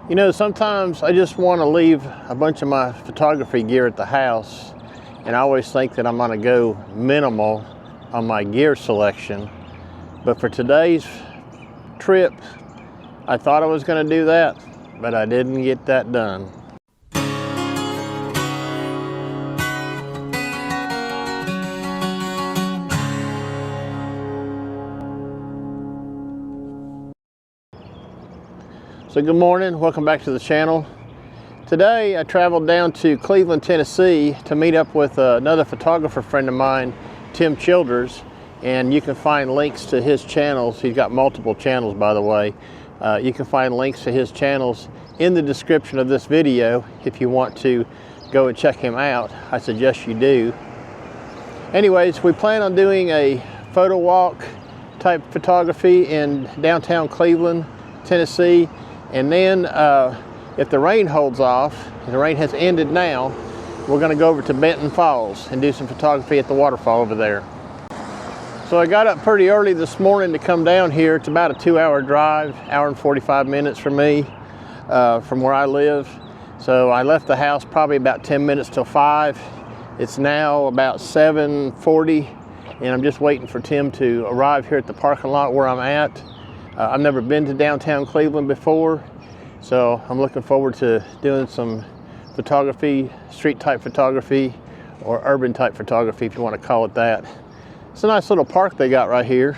You know, sometimes I just want to leave a bunch of my photography gear at the house, and I always think that I'm going to go minimal on my gear selection. But for today's trip, I thought I was going to do that, but I didn't get that done. So good morning, welcome back to the channel. Today I traveled down to Cleveland, Tennessee to meet up with another photographer friend of mine, TimChilders, and you can find links to his channels. He's got multiple channels, by the way. You can find links to his channels in the description of this video if you want to go and check him out. I suggest you do. Anyways, we plan on doing a photo walk type photography in downtown Cleveland, Tennessee. And then if the rain holds off, and the rain has ended now, we're going to go over to Benton Falls and do some photography at the waterfall over there. So I got up pretty early this morning to come down here. It's about a 2-hour drive, hour and 45 minutes for me from where I live. So I left the house probably about 10 minutes till 5. It's now about 7:40, and I'm just waiting for Tim to arrive here at the parking lot where I'm at. I've never been to downtown Cleveland before, so I'm looking forward to doing some photography, street type photography, or urban type photography if you want to call it that. It's a nice little park they got right here.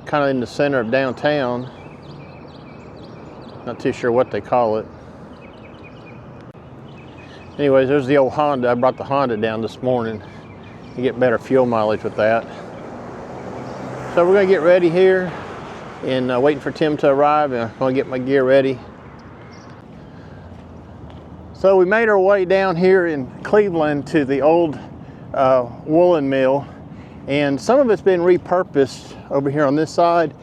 Kind of in the center of downtown. Not too sure what they call it. Anyways, there's the old Honda. I brought the Honda down this morning. You get better fuel mileage with that. So we're going to get ready here and waiting for Tim to arrive, and I'm going to get my gear ready. So we made our way down here in Cleveland to the old Woolen Mill, and some of it's been repurposed over here on this side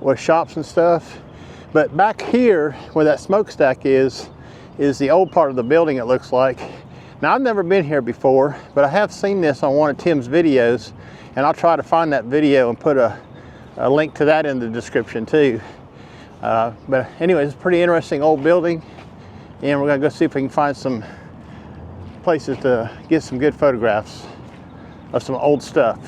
with shops and stuff. But back here where that smokestack is the old part of the building, it looks like. Now, I've never been here before, but I have seen this on one of Tim's videos, and I'll try to find that video and put a link to that in the description too. But anyways, it's a pretty interesting old building, and we're gonna go see if we can find some places to get some good photographs of some old stuff.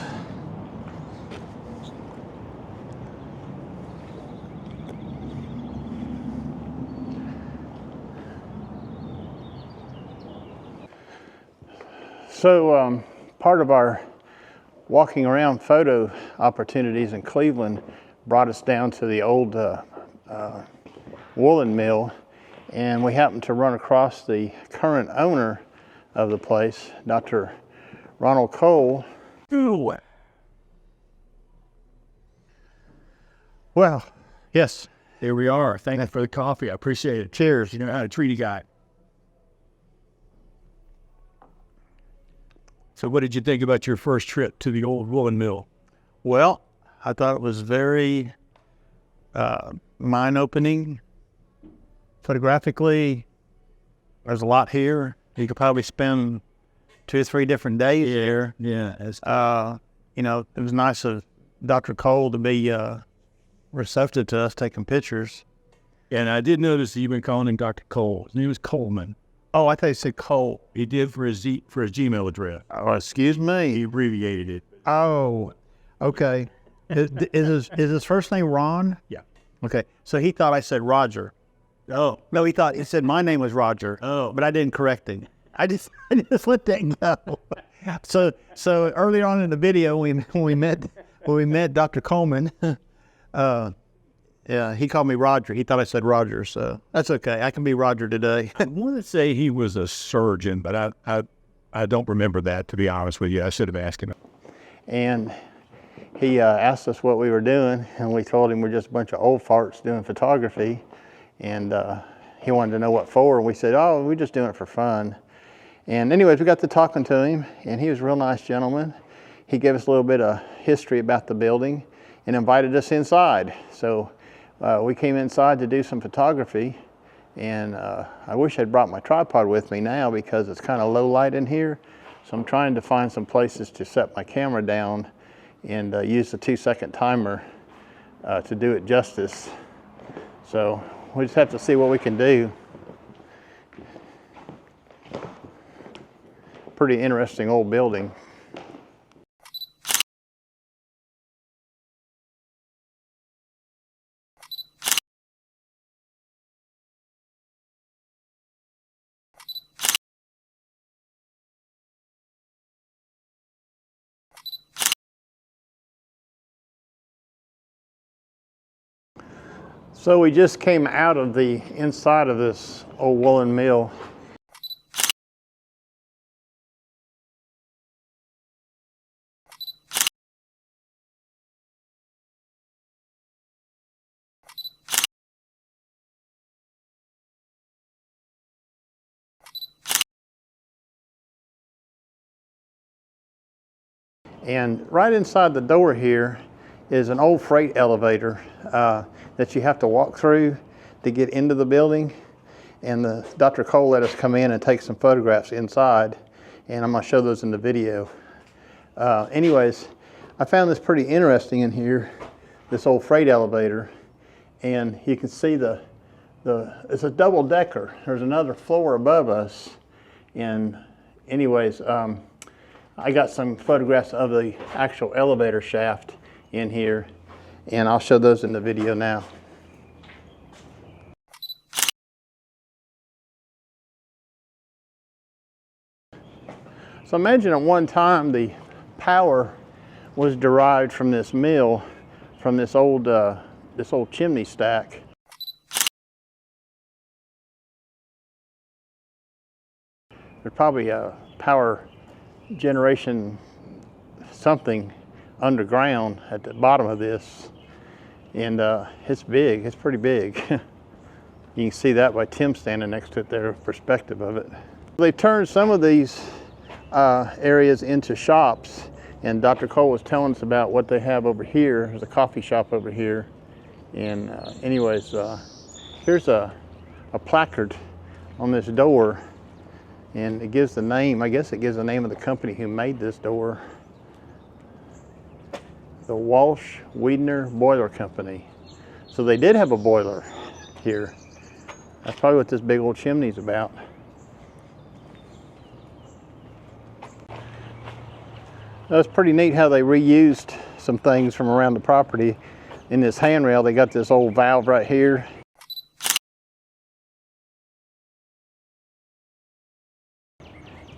So part of our walking around photo opportunities in Cleveland brought us down to the old Woolen Mill, and we happened to run across the current owner of the place, Dr. Ronald Cole. Ooh. Well, yes. Here we are. Thank you for the coffee. I appreciate it. Cheers. You know how to treat a guy. So what did you think about your first trip to the old Woolen Mill? Well, I thought it was very mind-opening. Photographically, there's a lot here. You could probably spend 2 or 3 different days here. Yeah. You know, it was nice of Dr. Cole to be receptive to us taking pictures. And I did notice that you've been calling him Dr. Cole. His name was Coleman. Oh, I thought you said Cole. He did for his Gmail address. Oh, excuse me. He abbreviated it. Oh, okay. Is his first name Ron? Yeah. Okay. So he thought I said Roger. Oh. No, he said my name was Roger. Oh. But I didn't correct him. I just let that go. So earlier on in the video, when we met Dr. Coleman, yeah, he called me Roger. He thought I said Roger, so that's okay. I can be Roger today. I want to say he was a surgeon, but I don't remember that, to be honest with you. I should have asked him. And he asked us what we were doing, and we told him we're just a bunch of old farts doing photography. And he wanted to know what for, and we said, oh, we're just doing it for fun. And anyways, we got to talking to him, and he was a real nice gentleman. He gave us a little bit of history about the building and invited us inside. So we came inside to do some photography, and I wish I'd brought my tripod with me now because it's kind of low light in here. So I'm trying to find some places to set my camera down and use the 2-second timer to do it justice. So we just have to see what we can do. Pretty interesting old building. So we just came out of the inside of this old Woolen Mill. And right inside the door here is an old freight elevator that you have to walk through to get into the building. And Dr. Cole let us come in and take some photographs inside, and I'm going to show those in the video. Anyways, I found this pretty interesting in here, this old freight elevator, and you can see it's a double decker. There's another floor above us, and anyways, I got some photographs of the actual elevator shaft in here, and I'll show those in the video now. So imagine at one time the power was derived from this mill, from this old chimney stack. There's probably a power generation something underground at the bottom of this, and it's big. It's pretty big. You can see that by Tim standing next to it there, perspective of it. They turned some of these areas into shops, and Dr. Cole was telling us about what they have over here. There's a coffee shop over here, and anyways, here's a placard on this door, and it gives the name, I guess it gives the name of the company who made this door. The Walsh Wiedner Boiler Company. So they did have a boiler here. That's probably what this big old chimney's about. That's pretty neat how they reused some things from around the property. In this handrail, they got this old valve right here.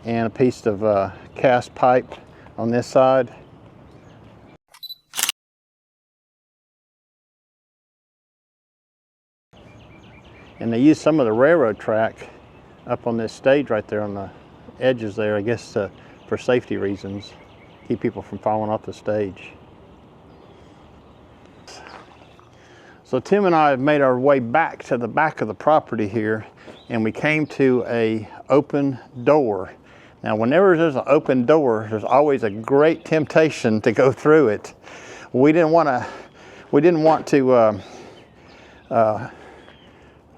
And a piece of cast pipe on this side. And they used some of the railroad track up on this stage right there on the edges there, I guess for safety reasons. Keep people from falling off the stage. So Tim and I have made our way back to the back of the property here, and we came to an open door. Now, whenever there's an open door, there's always a great temptation to go through it. We didn't want to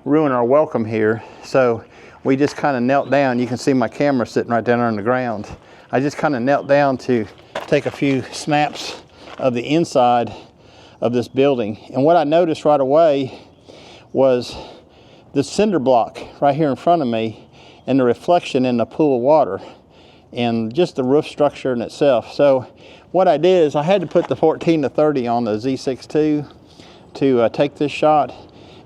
ruin our welcome here, so we just kind of knelt down. You can see my camera sitting right down on the ground. I just kind of knelt down to take a few snaps of the inside of this building. And what I noticed right away was the cinder block right here in front of me and the reflection in the pool of water and just the roof structure in itself. So what I did is I had to put the 14-30 on the Z6ii to take this shot.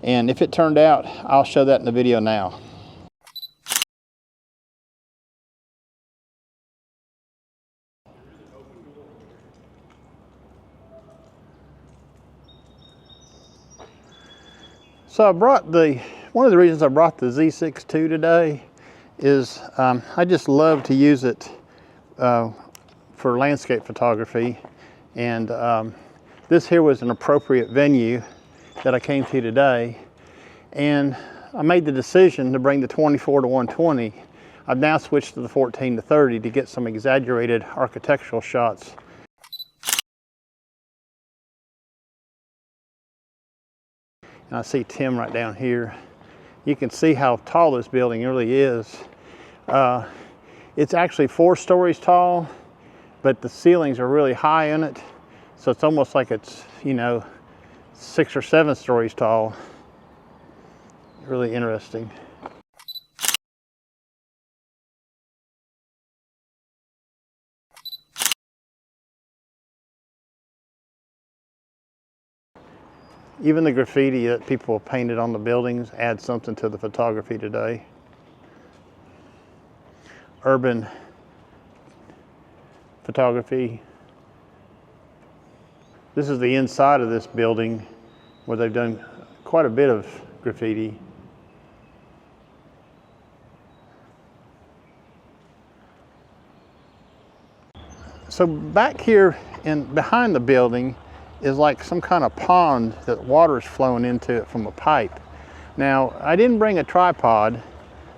And if it turned out, I'll show that in the video now. So one of the reasons I brought the Z6ii today is I just love to use it for landscape photography. And this here was an appropriate venue that I came to today. And I made the decision to bring the 24-120. I've now switched to the 14-30 to get some exaggerated architectural shots. And I see Tim right down here. You can see how tall this building really is. It's actually 4 stories tall, but the ceilings are really high in it. So it's almost like it's, you know, 6 or 7 stories tall. Really interesting. Even the graffiti that people painted on the buildings adds something to the photography today. Urban photography. This is the inside of this building where they've done quite a bit of graffiti. So back here and behind the building is like some kind of pond that water is flowing into it from a pipe. Now, I didn't bring a tripod,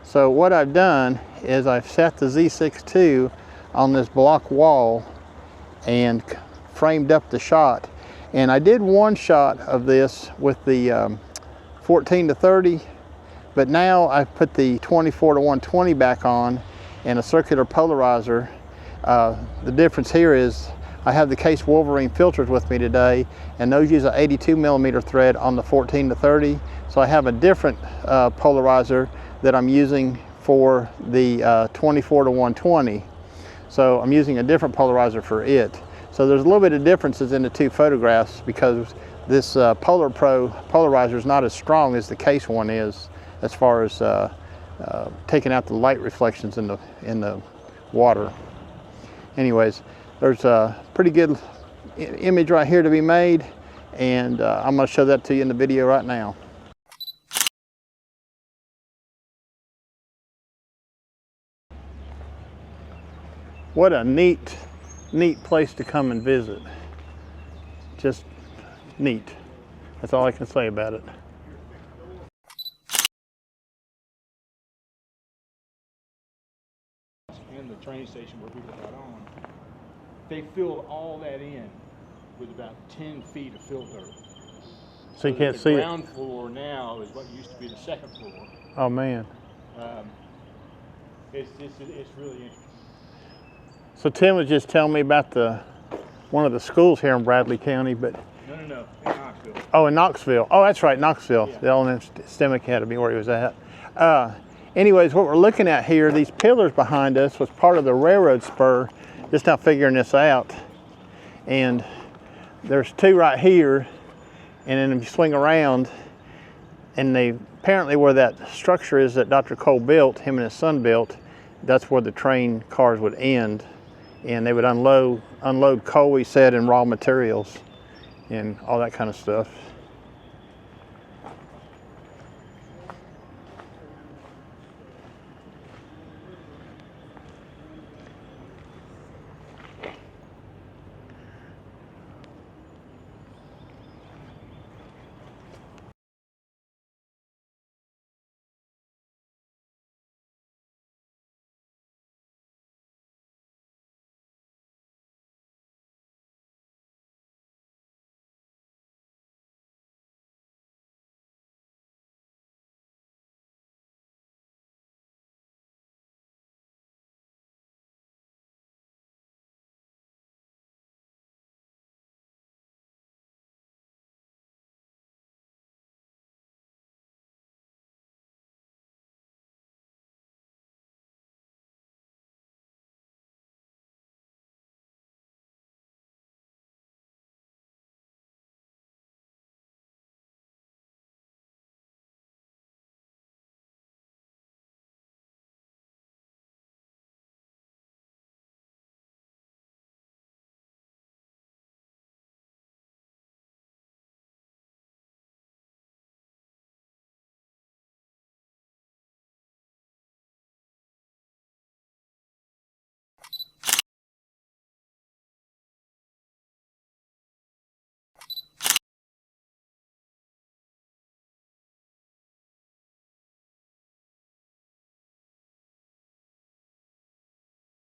so what I've done is I've set the Z6ii on this block wall and framed up the shot. And I did one shot of this with the 14 to 30, but now I've put the 24 to 120 back on and a circular polarizer. The difference here is I have the Case Wolverine filters with me today, and those use an 82mm thread on the 14 to 30. So I have a different polarizer that I'm using for the 24 to 120. So I'm using a different polarizer for it. So there's a little bit of differences in the two photographs because this Polar Pro polarizer is not as strong as the Case one is as far as taking out the light reflections in the water. Anyways, there's a pretty good image right here to be made, and I'm going to show that to you in the video right now. What a neat place to come and visit. Just neat. That's all I can say about it. And the train station where people got on, they filled all that in with about 10 feet of filter. So you can't see it. The ground floor now is what used to be the second floor. Oh man. It's really interesting. So Tim was just telling me about one of the schools here in Bradley County, but No, in Knoxville. oh, in Knoxville. Oh, that's right, Knoxville. Yeah. The L&M STEM Academy where he was at. Anyways, what we're looking at here, these pillars behind us was part of the railroad spur. Just now figuring this out. And there's two right here, and then if you swing around, and they apparently where that structure is that Dr. Cole built, him and his son built, that's where the train cars would end, and they would unload coal, he said, and raw materials and all that kind of stuff.